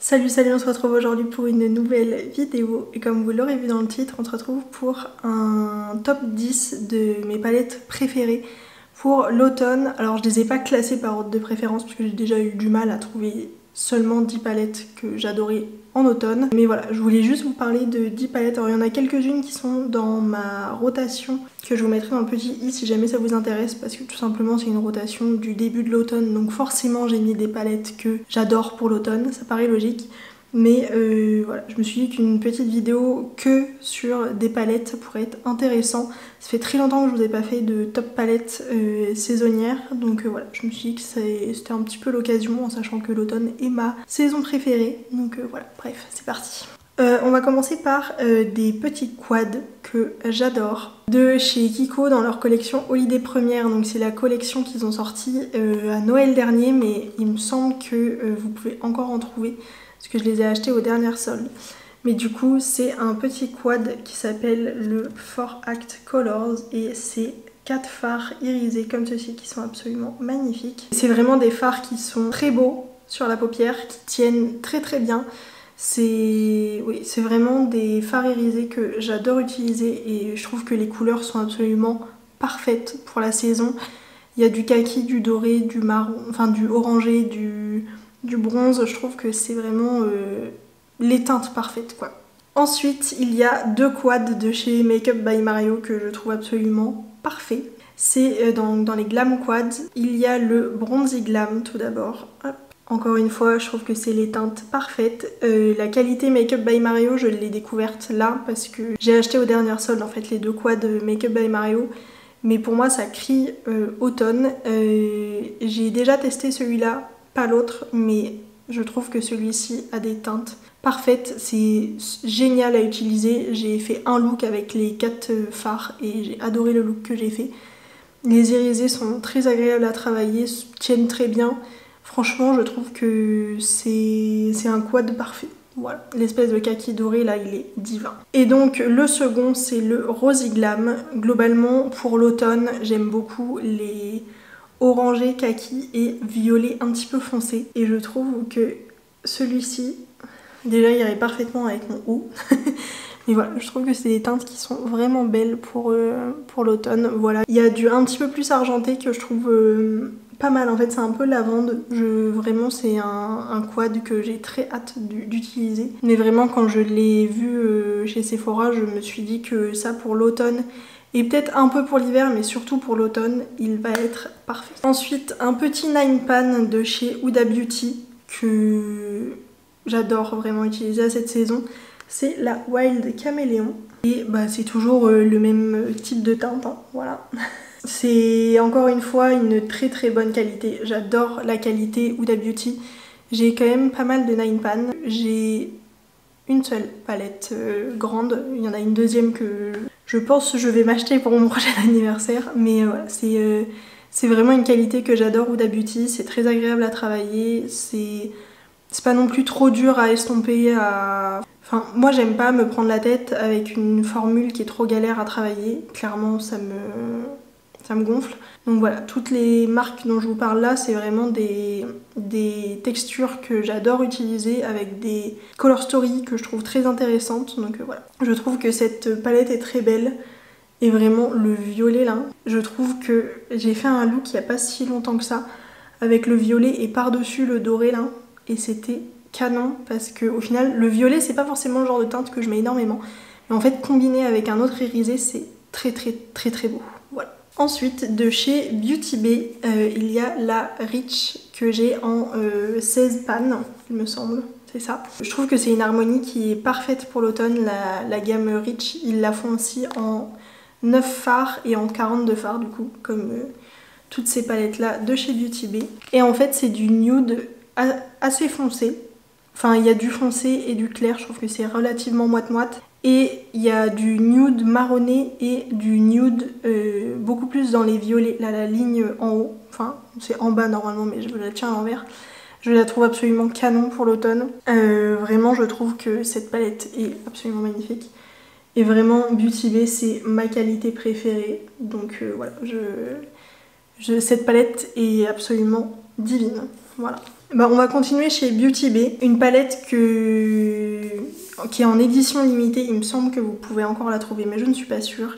Salut, on se retrouve aujourd'hui pour une nouvelle vidéo et comme vous l'aurez vu dans le titre, on se retrouve pour un top 10 de mes palettes préférées pour l'automne. Alors je les ai pas classées par ordre de préférence parce que j'ai déjà eu du mal à trouver seulement 10 palettes que j'adorais en automne. Mais voilà, je voulais juste vous parler de 10 palettes. Alors il y en a quelques-unes qui sont dans ma rotation que je vous mettrai dans le petit i si jamais ça vous intéresse parce que tout simplement c'est une rotation du début de l'automne, donc forcément j'ai mis des palettes que j'adore pour l'automne, ça paraît logique. Mais voilà, je me suis dit qu'une petite vidéo que sur des palettes pourrait être intéressant. Ça fait très longtemps que je vous ai pas fait de top palettes saisonnières, donc voilà, je me suis dit que c'était un petit peu l'occasion en sachant que l'automne est ma saison préférée. Donc voilà, bref, c'est parti. On va commencer par des petits quads que j'adore de chez Kiko dans leur collection Holiday Première. Donc c'est la collection qu'ils ont sortie à Noël dernier, mais il me semble que vous pouvez encore en trouver parce que je les ai achetés aux dernières soldes. Mais du coup c'est un petit quad qui s'appelle le 4 Act Colors et c'est 4 fards irisés comme ceci qui sont absolument magnifiques. C'est vraiment des fards qui sont très beaux sur la paupière, qui tiennent très bien. C'est vraiment des fards irisés que j'adore utiliser et je trouve que les couleurs sont absolument parfaites pour la saison. Il y a du kaki, du doré, du marron, enfin du orangé, du bronze. Je trouve que c'est vraiment les teintes parfaites quoi. Ensuite, il y a deux quads de chez Makeup by Mario que je trouve absolument parfaits. C'est dans les Glam Quads. Il y a le Bronzy Glam tout d'abord. Encore une fois, je trouve que c'est les teintes parfaites. La qualité Makeup by Mario, je l'ai découverte là parce que j'ai acheté aux dernières soldes en fait les deux quads Makeup by Mario. Mais pour moi ça crie automne. J'ai déjà testé celui-là, pas l'autre, mais je trouve que celui-ci a des teintes parfaites. C'est génial à utiliser. J'ai fait un look avec les 4 fards et j'ai adoré le look que j'ai fait. Les irisés sont très agréables à travailler, tiennent très bien. Franchement, je trouve que c'est un quad parfait. Voilà, l'espèce de kaki doré là, il est divin. Et donc le second, c'est le Rosy Glam. Globalement, pour l'automne, j'aime beaucoup les orangés, kaki et violets un petit peu foncés. Et je trouve que celui-ci, déjà, il irait parfaitement avec mon haut. Mais voilà, je trouve que c'est des teintes qui sont vraiment belles pour l'automne. Voilà, il y a du un petit peu plus argenté que je trouve pas mal. En fait, c'est un peu lavande. Vraiment, c'est un quad que j'ai très hâte d'utiliser. Mais vraiment, quand je l'ai vu chez Sephora, je me suis dit que ça pour l'automne et peut-être un peu pour l'hiver, mais surtout pour l'automne, il va être parfait. Ensuite, un petit Nine Pan de chez Huda Beauty que j'adore vraiment utiliser à cette saison. C'est la Wild Caméléon et bah, c'est toujours le même type de teinte, hein, voilà. C'est encore une fois une très bonne qualité. J'adore la qualité Huda Beauty. J'ai quand même pas mal de Nine Pan. J'ai une seule palette grande. Il y en a une deuxième que je pense que je vais m'acheter pour mon prochain anniversaire. Mais voilà, c'est vraiment une qualité que j'adore Huda Beauty. C'est très agréable à travailler. C'est pas non plus trop dur à estomper, Enfin, moi j'aime pas me prendre la tête avec une formule qui est trop galère à travailler. Clairement, ça me gonfle. Donc voilà, toutes les marques dont je vous parle là, c'est vraiment des textures que j'adore utiliser avec des color story que je trouve très intéressantes. Donc voilà, je trouve que cette palette est très belle. Et vraiment, le violet là, je trouve que j'ai fait un look il n'y a pas si longtemps que ça, avec le violet et par-dessus le doré là. Et c'était canon parce que au final le violet c'est pas forcément le genre de teinte que je mets énormément, mais en fait combiné avec un autre irisé c'est très beau. Voilà. Ensuite de chez Beauty Bay il y a la Rich que j'ai en 16 pannes il me semble, c'est ça. Je trouve que c'est une harmonie qui est parfaite pour l'automne. La gamme Rich ils la font aussi en 9 fards et en 42 fards du coup comme toutes ces palettes là de chez Beauty Bay. Et en fait c'est du nude assez foncé. Enfin, il y a du foncé et du clair, je trouve que c'est relativement moite-moite. Et il y a du nude marronné et du nude beaucoup plus dans les violets. Là, la ligne en haut, enfin, c'est en bas normalement, mais je la tiens à l'envers. Je la trouve absolument canon pour l'automne. Vraiment, je trouve que cette palette est absolument magnifique. Et vraiment, Beauty Bay, c'est ma qualité préférée. Donc voilà, cette palette est absolument divine. Voilà. Bah, on va continuer chez Beauty Bay, une palette qui est en édition limitée, il me semble que vous pouvez encore la trouver mais je ne suis pas sûre.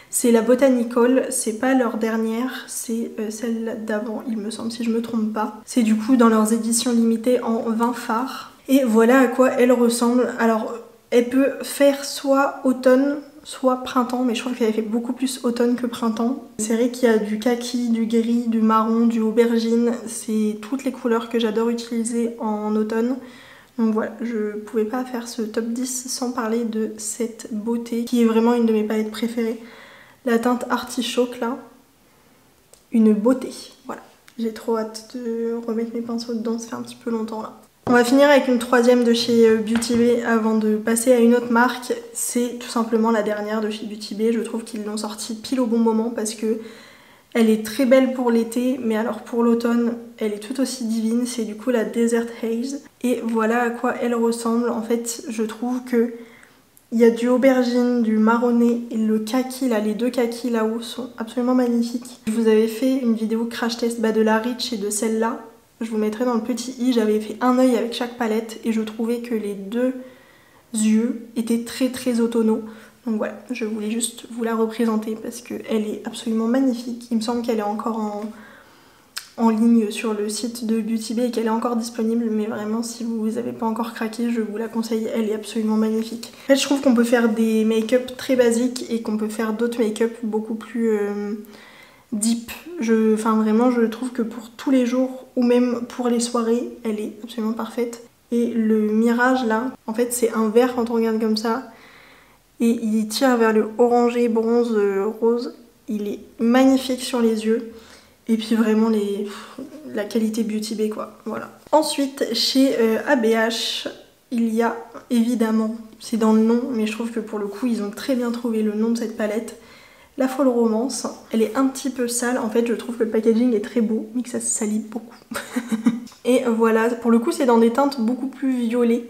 C'est la Botanical, c'est pas leur dernière, c'est celle d'avant il me semble si je me trompe pas. C'est du coup dans leurs éditions limitées en 20 fards. Et voilà à quoi elle ressemble. Alors elle peut faire soit automne, soit printemps, mais je trouve qu'elle fait beaucoup plus automne que printemps. C'est vrai qu'il y a du kaki, du gris, du marron, du aubergine, c'est toutes les couleurs que j'adore utiliser en automne. Donc voilà, je pouvais pas faire ce top 10 sans parler de cette beauté qui est vraiment une de mes palettes préférées. La teinte artichoke là, une beauté, voilà. J'ai trop hâte de remettre mes pinceaux dedans, ça fait un petit peu longtemps là. On va finir avec une troisième de chez Beauty Bay avant de passer à une autre marque. C'est tout simplement la dernière de chez Beauty Bay. Je trouve qu'ils l'ont sortie pile au bon moment parce que elle est très belle pour l'été, mais alors pour l'automne, elle est tout aussi divine. C'est du coup la Desert Haze. Et voilà à quoi elle ressemble. En fait, je trouve que il y a du aubergine, du marronné et le kaki là, les deux kakis là-haut sont absolument magnifiques. Je vous avais fait une vidéo crash test de la Rich et de celle-là. Je vous mettrai dans le petit i, j'avais fait un œil avec chaque palette et je trouvais que les deux yeux étaient très autonomes. Donc voilà, je voulais juste vous la représenter parce qu'elle est absolument magnifique. Il me semble qu'elle est encore en ligne sur le site de Beauty Bay et qu'elle est encore disponible, mais vraiment si vous n'avez pas encore craqué, je vous la conseille, elle est absolument magnifique. En fait, je trouve qu'on peut faire des make-up très basiques et qu'on peut faire d'autres make-up beaucoup plus deep. Enfin vraiment, je trouve que pour tous les jours ou même pour les soirées, elle est absolument parfaite. Et le mirage là, en fait c'est un vert quand on regarde comme ça et il tire vers le orangé, bronze, rose. Il est magnifique sur les yeux. Et puis vraiment la qualité Beauty Bay quoi, voilà. Ensuite chez ABH, il y a évidemment, c'est dans le nom, mais je trouve que pour le coup ils ont très bien trouvé le nom de cette palette. La Folle Romance, elle est un petit peu sale, en fait je trouve que le packaging est très beau, mais que ça se salit beaucoup. Et voilà, pour le coup c'est dans des teintes beaucoup plus violet.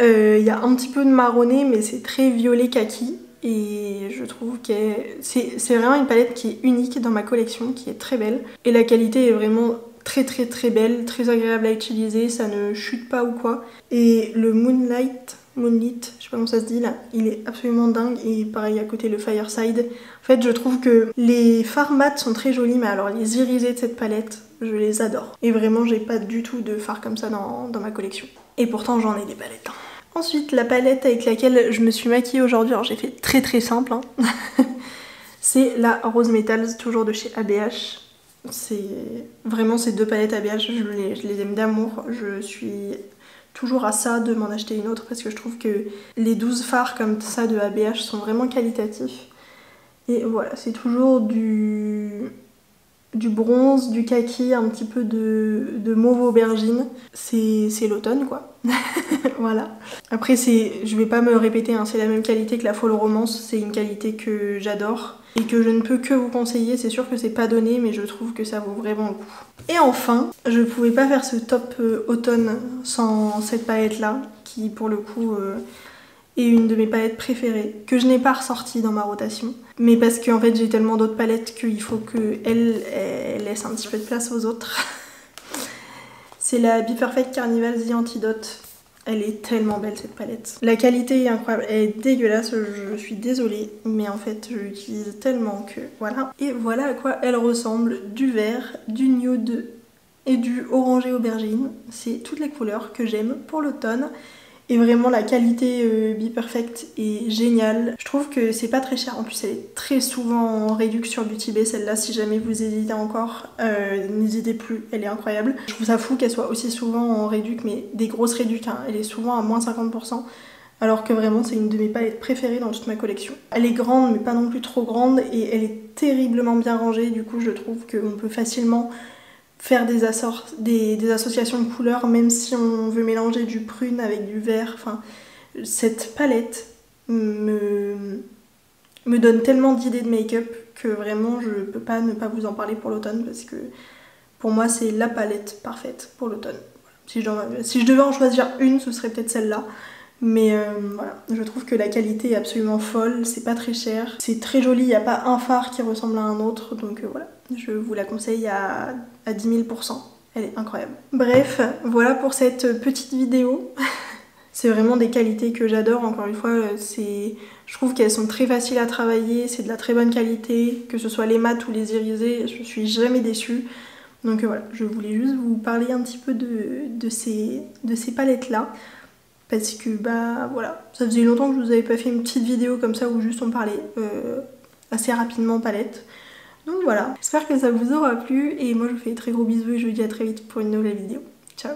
Il y a un petit peu de marronné, mais c'est très violet kaki. Et je trouve que c'est vraiment une palette qui est unique dans ma collection, qui est très belle. Et la qualité est vraiment très belle, très agréable à utiliser, ça ne chute pas ou quoi. Et le Moonlight, je sais pas comment ça se dit là, il est absolument dingue. Et pareil à côté le Fireside. En fait je trouve que les fards mat sont très jolis, mais alors les irisés de cette palette, je les adore. Et vraiment j'ai pas du tout de fards comme ça dans ma collection. Et pourtant j'en ai des palettes. Ensuite la palette avec laquelle je me suis maquillée aujourd'hui, alors j'ai fait très simple, hein. C'est la Rose Metals, toujours de chez ABH. C'est vraiment ces deux palettes ABH, je les aime d'amour. Je suis toujours à ça de m'en acheter une autre parce que je trouve que les 12 fards comme ça de ABH sont vraiment qualitatifs. Et voilà, c'est toujours du bronze, du kaki, un petit peu de mauve aubergine. C'est l'automne quoi. Voilà. Après je vais pas me répéter, hein, c'est la même qualité que la Folle Romance, c'est une qualité que j'adore et que je ne peux que vous conseiller. C'est sûr que c'est pas donné, mais je trouve que ça vaut vraiment le coup. Et enfin, je pouvais pas faire ce top automne sans cette palette là, qui pour le coup est une de mes palettes préférées, que je n'ai pas ressortie dans ma rotation. Mais parce qu'en fait j'ai tellement d'autres palettes qu'il faut qu'elle laisse un petit peu de place aux autres. C'est la Be Perfect Carnival The Antidote. Elle est tellement belle cette palette. La qualité est incroyable, elle est dégueulasse, je suis désolée, mais en fait je l'utilise tellement que voilà. Et voilà à quoi elle ressemble, du vert, du nude et du orangé aubergine. C'est toutes les couleurs que j'aime pour l'automne. Et vraiment la qualité Be Perfect est géniale. Je trouve que c'est pas très cher. En plus elle est très souvent en réduc sur Beauty Bay. Celle-là, si jamais vous hésitez encore, n'hésitez plus, elle est incroyable. Je trouve ça fou qu'elle soit aussi souvent en réduc, mais des grosses réducs, hein. Elle est souvent à moins 50%. Alors que vraiment c'est une de mes palettes préférées dans toute ma collection. Elle est grande mais pas non plus trop grande et elle est terriblement bien rangée. Du coup je trouve qu'on peut facilement faire des associations de couleurs, même si on veut mélanger du prune avec du vert. Enfin, cette palette me donne tellement d'idées de make-up que vraiment je peux pas ne pas vous en parler pour l'automne parce que pour moi c'est la palette parfaite pour l'automne. Si je devais en choisir une, ce serait peut-être celle-là. Mais voilà, je trouve que la qualité est absolument folle, c'est pas très cher, c'est très joli, il n'y a pas un fard qui ressemble à un autre, donc voilà, je vous la conseille à 10 000%. elle est incroyable. Bref, voilà pour cette petite vidéo. C'est vraiment des qualités que j'adore, encore une fois, je trouve qu'elles sont très faciles à travailler, c'est de la très bonne qualité, que ce soit les mat ou les irisés, je suis jamais déçue. Donc voilà, je voulais juste vous parler un petit peu de ces palettes là, parce que bah voilà, ça faisait longtemps que je vous avais pas fait une petite vidéo comme ça où juste on parlait assez rapidement palettes. Donc voilà, j'espère que ça vous aura plu et moi je vous fais de très gros bisous et je vous dis à très vite pour une nouvelle vidéo. Ciao!